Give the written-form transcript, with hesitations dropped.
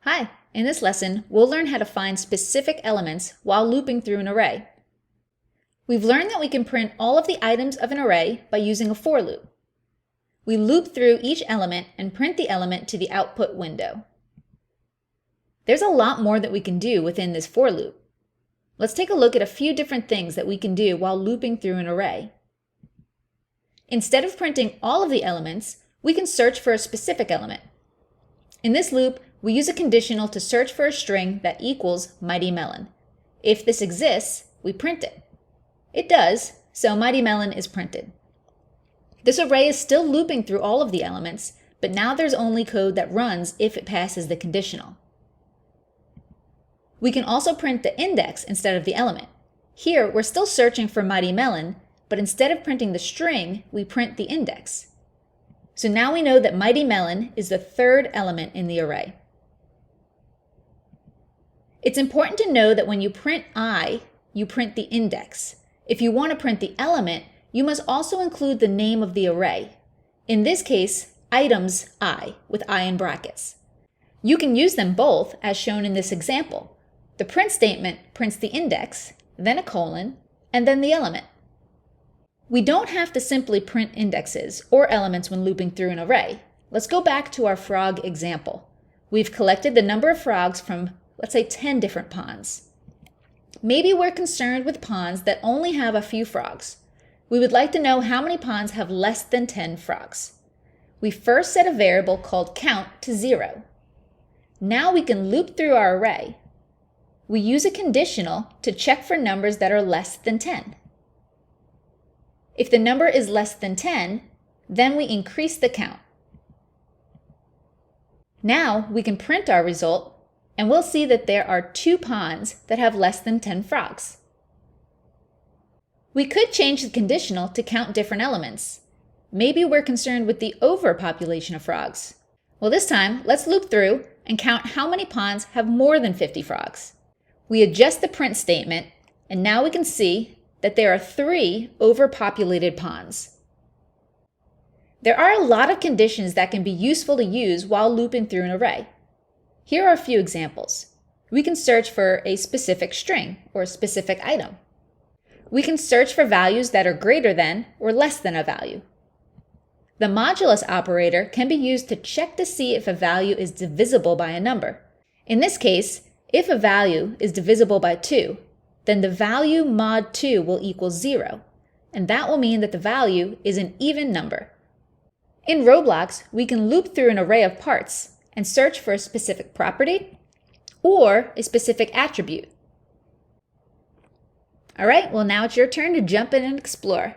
Hi, in this lesson, we'll learn how to find specific elements while looping through an array. We've learned that we can print all of the items of an array by using a for loop. We loop through each element and print the element to the output window. There's a lot more that we can do within this for loop. Let's take a look at a few different things that we can do while looping through an array. Instead of printing all of the elements, we can search for a specific element. In this loop, we use a conditional to search for a string that equals Mighty Melon. If this exists, we print it. It does, so Mighty Melon is printed. This array is still looping through all of the elements, but now there's only code that runs if it passes the conditional. We can also print the index instead of the element. Here, we're still searching for Mighty Melon, but instead of printing the string, we print the index. So now we know that Mighty Melon is the third element in the array. It's important to know that when you print I, you print the index. If you want to print the element, you must also include the name of the array. In this case, items I, with I in brackets. You can use them both as shown in this example. The print statement prints the index, then a colon, and then the element. We don't have to simply print indexes or elements when looping through an array. Let's go back to our frog example. We've collected the number of frogs from, let's say, 10 different ponds. Maybe we're concerned with ponds that only have a few frogs. We would like to know how many ponds have less than 10 frogs. We first set a variable called count to 0. Now we can loop through our array. We use a conditional to check for numbers that are less than 10. If the number is less than 10, then we increase the count. Now we can print our result, and we'll see that there are 2 ponds that have less than 10 frogs. We could change the conditional to count different elements. Maybe we're concerned with the overpopulation of frogs. Well, this time, let's loop through and count how many ponds have more than 50 frogs. We adjust the print statement, and now we can see that there are 3 overpopulated ponds. There are a lot of conditions that can be useful to use while looping through an array. Here are a few examples. We can search for a specific string or a specific item. We can search for values that are greater than or less than a value. The modulus operator can be used to check to see if a value is divisible by a number. In this case, if a value is divisible by 2, then the value mod 2 will equal 0, and that will mean that the value is an even number. In Roblox, we can loop through an array of parts and search for a specific property or a specific attribute. All right, well now it's your turn to jump in and explore.